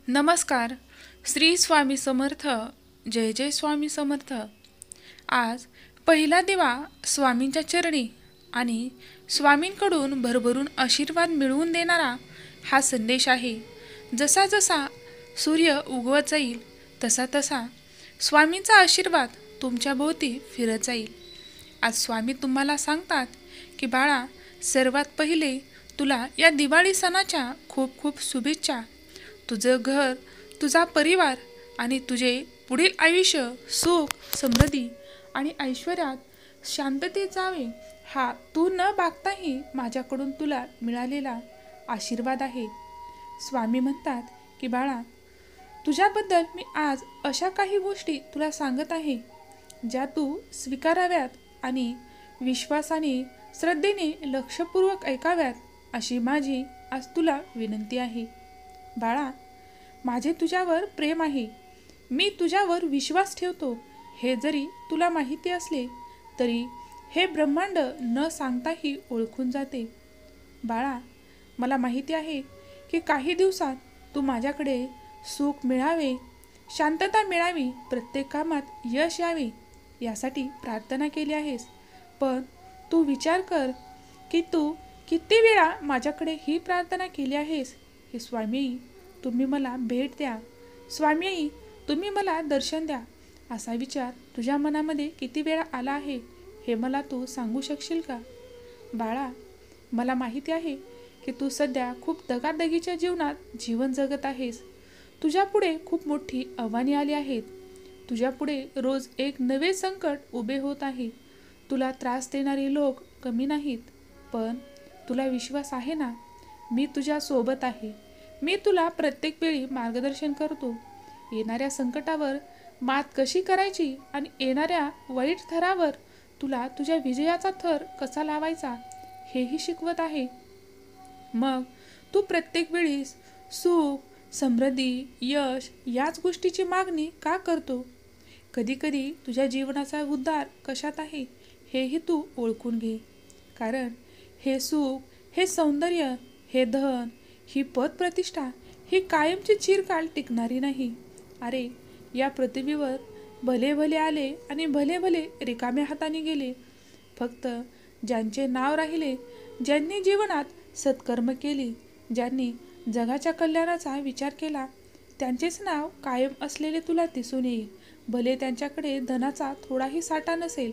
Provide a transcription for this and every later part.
नमस्कार. श्री स्वामी समर्थ. जय जय स्वामी समर्थ. आज पहिला दिवा स्वामींच्या चरणी आणि स्वामींकडून भरभरून आशीर्वाद मिळवून देणारा हा संदेश आहे. जसा जसा सूर्य उगवत जाईल तसा तसा स्वामींचा आशीर्वाद तुमच्या भोवती फिरत जाईल. आज स्वामी तुम्हाला सांगतात की बाळा, सर्वात पहिले तुला या दिवाळी सणाच्या खूप खूप शुभेच्छा. तुझं घर, तुझा परिवार आणि तुझे पुढील आयुष्य सुख, समृद्धी आणि ऐश्वर्यात शांततेत जावे, हा तू न मागताही माझ्याकडून तुला मिळालेला आशीर्वाद आहे. स्वामी म्हणतात की बाळा, तुझ्याबद्दल मी आज अशा काही गोष्टी तुला सांगत आहे ज्या तू स्वीकाराव्यात आणि विश्वासाने, श्रद्धेने, लक्षपूर्वक ऐकाव्यात, अशी माझी आज तुला विनंती आहे. बाळा, माझे तुझ्यावर प्रेम आहे. मी तुझ्यावर विश्वास ठेवतो. हे जरी तुला माहिती असले तरी हे ब्रह्मांड न सांगताही ओळखून जाते. बाळा, मला माहिती आहे की काही दिवसात तू माझ्याकडे सुख मिळावे, शांतता मिळावी, प्रत्येक कामात यश यावे यासाठी प्रार्थना केली आहेस. पण तू विचार कर की तू किती वेळा माझ्याकडे ही प्रार्थना केली आहेस. हे स्वामी, तुम्ही मला भेट द्या. स्वामी, तुम्ही मला दर्शन द्या. असा विचार तुझ्या मनामध्ये किती वेळा आला आहे हे मला तू सांगू शकशील का? बाळा, मला माहिती आहे की तू सध्या खूप दगादगीच्या जीवनात जीवन जगत आहेस. तुझ्यापुढे खूप मोठी आव्हाने आली आहेत. तुझ्यापुढे रोज एक नवे संकट उभे होत आहे. तुला त्रास देणारे लोक कमी नाहीत. पण तुला विश्वास आहे ना, मी तुझ्या सोबत आहे. मी तुला प्रत्येक वेळी मार्गदर्शन करतो. येणाऱ्या संकटावर मात कशी करायची आणि येणाऱ्या वाईट थरावर तुला तुझ्या विजयाचा थर कसा लावायचा हेही शिकवत आहे. मग तू प्रत्येक वेळी सुख, समृद्धी, यश याच गोष्टीची मागणी का करतो? कधीकधी तुझ्या जीवनाचा उद्धार कशात आहे हेही तू ओळखून घे. कारण हे सुख, हे सौंदर्य, हे धन, ही पदप्रतिष्ठा, ही कायमची चिरकाल टिकणारी नाही. अरे, या पृथ्वीवर भले भले आले आणि भले भले रिकाम्या हाताने गेले. फक्त ज्यांचे नाव राहिले, ज्यांनी जीवनात सत्कर्म केली, ज्यांनी जगाच्या कल्याणाचा विचार केला, त्यांचेच नाव कायम असलेले तुला दिसून येईल. भले त्यांच्याकडे धनाचा थोडाही साठा नसेल,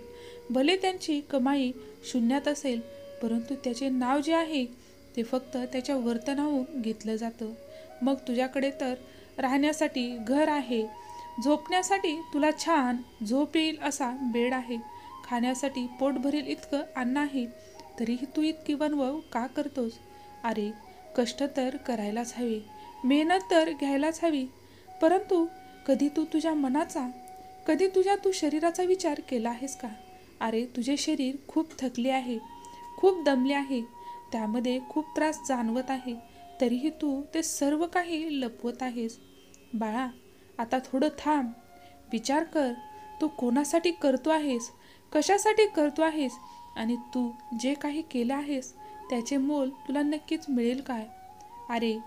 भले त्यांची कमाई शून्यात असेल, परंतु त्याचे नाव जे आहे ते फक्त त्याच्या वर्तनाहून घेतलं जातं. मग तुझ्याकडे तर राहण्यासाठी घर आहे, झोपण्यासाठी तुला छान झोप येईल असा बेड आहे, खाण्यासाठी पोट भरेल इतकं अन्न आहे, तरीही तू इतकी वणवण का करतोस? अरे, कष्ट तर करायलाच हवे, मेहनत तर घ्यायलाच हवी. परंतु कधी तू तुझ्या मनाचा, कधी तू शरीराचा विचार केला आहेस का? अरे, तुझे शरीर खूप थकले आहे, खूप दमले आहे, त्यामध्ये खूप त्रास जाणवत आहे, तरीही तू ते सर्व काही लपवत आहेस. बाळा, आता थोडं थांब. विचार कर, तू कोणासाठी करतो आहेस, कशासाठी करतो आहेस आणि तू जे काही केलं आहेस त्याचे मोल तुला नक्कीच मिळेल काय? अरे,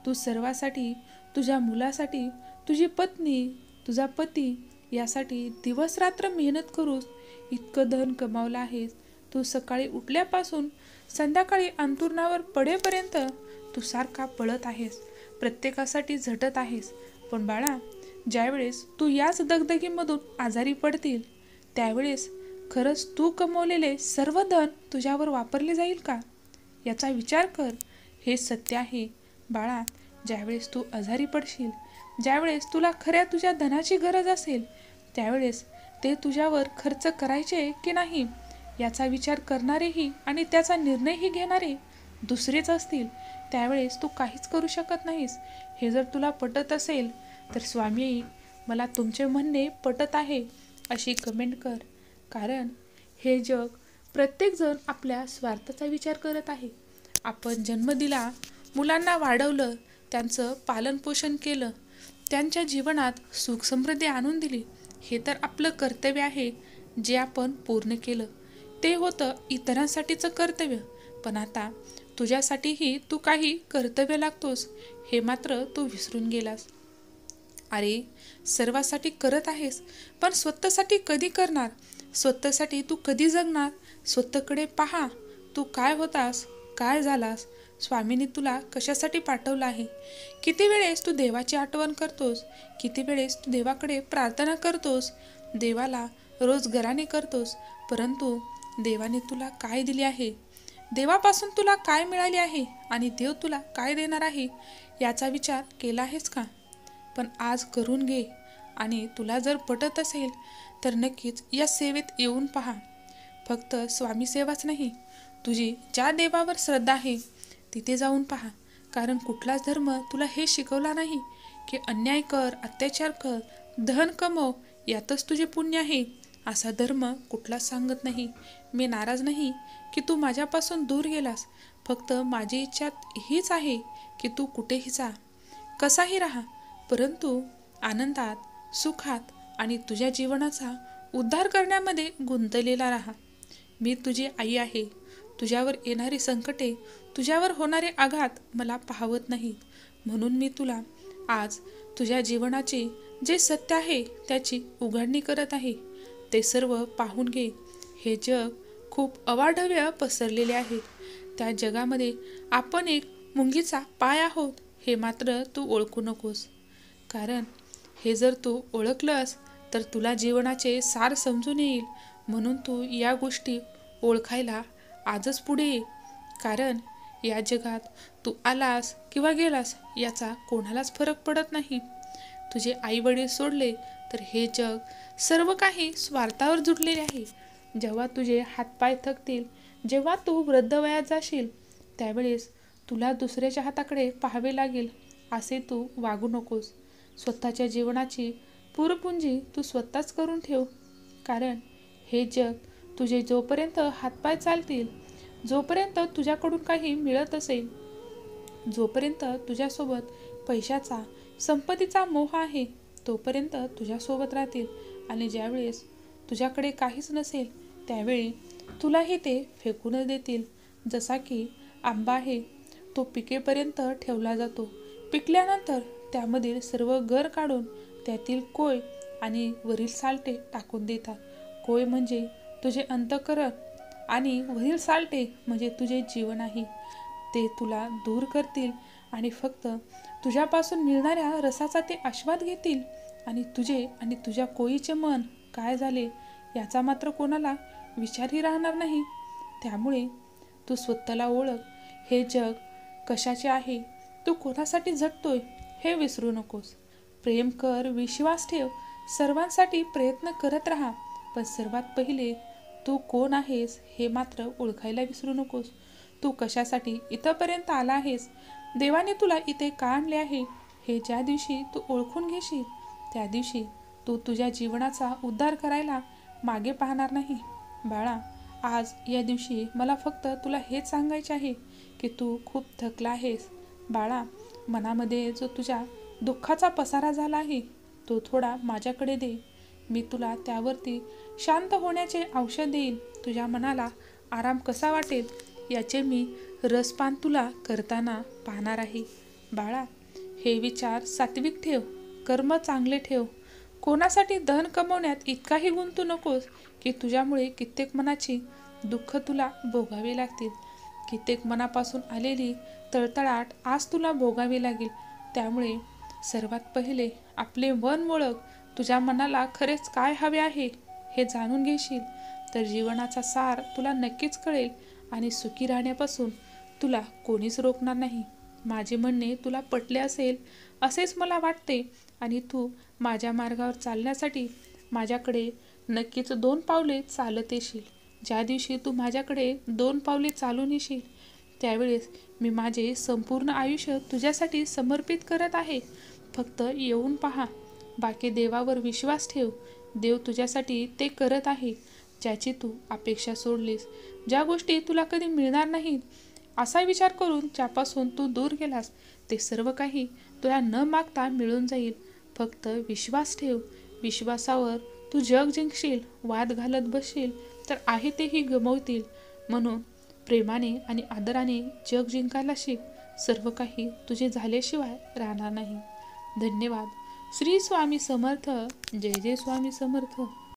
तू सर्वासाठी, तुझ्या मुलासाठी, तुझी पत्नी, तुझा पती यासाठी दिवस रात्र मेहनत करूस इतकं धन कमावलं आहेस. तू सकाळी उठल्यापासून संध्याकाळी अंथरुणावर पडेपर्यंत तू सारखा पळत आहेस, प्रत्येकासाठी झटत आहेस. पण बाळा, ज्यावेळेस तू याच दगदगीमधून आजारी पडतील त्यावेळेस खरंच तू कमवलेले सर्व धन तुझ्यावर वापरले जाईल का? याचा विचार कर. हे सत्य आहे बाळा. ज्यावेळेस तू आजारी पडशील, ज्यावेळेस तुला खऱ्या तुझ्या धनाची गरज असेल, त्यावेळेस ते तुझ्यावर खर्च करायचे की नाही याचा विचार करणारेही आणि त्याचा निर्णयही घेणारे दुसरेच असतील. त्यावेळेस तू काहीच करू शकत नाहीस. हे जर तुला पटत असेल तर स्वामी, मला तुमचे म्हणणे पटत आहे अशी कमेंट कर. कारण हे जग प्रत्येकजण आपल्या स्वार्थाचा विचार करत आहे. आपण जन्म दिला, मुलांना वाढवलं, त्यांचं पालनपोषण केलं, त्यांच्या जीवनात सुख समृद्धी आणून दिली, हे तर आपलं कर्तव्य आहे जे आपण पूर्ण केलं. ते होतं इतरांसाठीचं कर्तव्य. पण आता तुझ्यासाठीही तू काही कर्तव्य लागतोस हे मात्र तू विसरून गेलास. अरे, सर्वासाठी करत आहेस, पण स्वतःसाठी कधी करणार? स्वतःसाठी तू कधी जगणार? स्वतःकडे पहा. तू काय होतास, काय झालास? स्वामींनी तुला कशासाठी पाठवलं आहे? किती वेळेस तू देवाची आठवण करतोस? किती वेळेस तू देवाकडे प्रार्थना करतोस? देवाला रोज गराने करतोस, परंतु देवाने तुला काय दिले आहे? देवापासून तुला काय मिळाले आहे आणि देव तुला काय देणार आहे याचा विचार केला आहेस का? पण आज करून घे. आणि तुला जर पटत असेल तर नक्कीच या सेवेत येऊन पहा. फक्त स्वामी सेवाच नाही, तुझी ज्या देवावर श्रद्धा आहे तिथे जाऊन पहा. कारण कुठलाच धर्म तुला हे शिकवला नाही की अन्याय कर, अत्याचार कर, धन कमव, यातच तुझे पुण्य आहे. असा धर्म कुठलाच सांगत नाही. मी नाराज नाही की तू माझ्यापासून दूर गेलास. फक्त माझी इच्छा हीच आहे की तू कुठेही जा, कसाही राहा, परंतु आनंदात, सुखात आणि तुझ्या जीवनाचा उद्धार करण्यामध्ये गुंतलेला राहा. मी तुझी आई आहे. तुझ्यावर येणारी संकटे, तुझ्यावर होणारे आघात मला पाहवत नाहीत. म्हणून मी तुला आज तुझ्या जीवनाचे जे सत्य आहे त्याची उघडणी करत आहे. ते सर्व पाहून घे. हे जग खूप अवाढव्य पसरलेले आहे. त्या जगामध्ये आपण एक मुंगीचा पाय आहोत हे मात्र तू ओळखू नकोस. कारण हे जर तू ओळखलंस तर तुला जीवनाचे सार समजून येईल. म्हणून तू या गोष्टी ओळखायला आजच पुढे ये. कारण या जगात तू आलास किंवा गेलास याचा कोणालाच फरक पडत नाही. तुझे आई वडील सोडले तर हे जग सर्व काही स्वार्थावर जुटलेले आहे. जेव्हा तुझे हातपाय थकतील, जेव्हा तू वृद्ध वयात जाशील, त्यावेळेस तुला दुसऱ्याच्या हाताकडे पाहावे लागेल असे तू वागू नकोस. स्वतःच्या जीवनाची पुरपुंजी तू स्वतःच करून ठेव. कारण हे जग तुझे जोपर्यंत हातपाय चालतील, जोपर्यंत तुझ्याकडून काही मिळत असेल, जोपर्यंत तुझ्यासोबत पैशाचा, संपत्तीचा मोह आहे, तोपर्यंत तुझ्यासोबत राहतील. आणि ज्यावेळेस तुझ्याकडे काहीच नसेल त्यावेळी तुलाही ते फेकूनच देतील. जसा की आंबा आहे, तो पिकेपर्यंत ठेवला जातो. पिकल्यानंतर त्यामधील सर्व गर काढून त्यातील कोय आणि वरील सालटे टाकून देतात. कोय म्हणजे तुझे अंतःकरण आणि वरील सालटे म्हणजे तुझे जीवन आहे. ते तुला दूर करतील आणि फक्त तुझ्यापासून मिळणाऱ्या रसाचा ते आस्वाद घेतील. आणि तुझे आणि तुझ्या कोयीचे मन काय झाले याचा मात्र कोणाला विचारही राहणार नाही. त्यामुळे तू स्वतःला ओळख. हे जग कशाचे आहे, तू कोणासाठी झटतोय हे विसरू नकोस. प्रेम कर, विश्वास ठेव, सर्वांसाठी प्रयत्न करत राहा. पण सर्वात पहिले तू कोण आहेस हे मात्र ओळखायला विसरू नकोस. तू कशासाठी इथंपर्यंत आला आहेस, देवाने तुला इथे का आणले आहे हे ज्या दिवशी तू ओळखून घेशील त्या दिवशी तू तुझ्या जीवनाचा उद्धार करायला मागे पाहणार नाही. बाळा, आज या दिवशी मला फक्त तुला हेच सांगायचे आहे की तू खूप थकला आहेस. बाळा, मनामध्ये जो तुझ्या दुःखाचा पसारा झाला आहे तो थोडा माझ्याकडे दे. मी तुला त्यावरती शांत होण्याचे औषध देईन. तुझ्या मनाला आराम कसा वाटेल याचे मी रसपान तुला करताना पाहणार आहे. बाळा, हे विचार सात्विक ठेव, कर्म चांगले ठेव. कोणासाठी धन कमवण्यात इतकाही गुंतू नकोस की तुझ्यामुळे कित्येक मनाची दुःख तुला भोगावी लागतील. कित्येक मनापासून आलेली तळतळाट आज तुला भोगावी लागेल. त्यामुळे सर्वात पहिले आपले मन ओळख. तुझ्या मनाला खरेच काय हवे आहे हे जाणून घेशील तर जीवनाचा सार तुला नक्कीच कळेल आणि सुखी राहण्यापासून तुला कोणीच रोखणार नाही. माझे म्हणणे तुला पटले असेल असेच मला वाटते आणि तू माझ्या मार्गावर चालण्यासाठी माझ्याकडे नक्कीच 2 पावले चालत येशील. ज्या दिवशी तू माझ्याकडे 2 पावले चालून येशील त्यावेळेस मी माझे संपूर्ण आयुष्य तुझ्यासाठी समर्पित करत आहे. फक्त येऊन पहा. बाकी देवावर विश्वास ठेव. देव तुझ्यासाठी ते करत आहे ज्याची तू अपेक्षा सोडलीस. ज्या गोष्टी तुला कधी मिळणार नाहीत असा विचार करून ज्यापासून तू दूर गेलास ते सर्व काही तुला न मागता मिळून जाईल. फक्त विश्वास ठेव. विश्वासावर तू जग जिंकशील. वाद घालत बसशील तर आहे तेही गमवतील. म्हणून प्रेमाने आणि आदराने जग जिंकायला शिक. सर्व काही तुझे झाल्याशिवाय राहणार नाही. धन्यवाद. श्री स्वामी समर्थ. जय जय स्वामी समर्थ.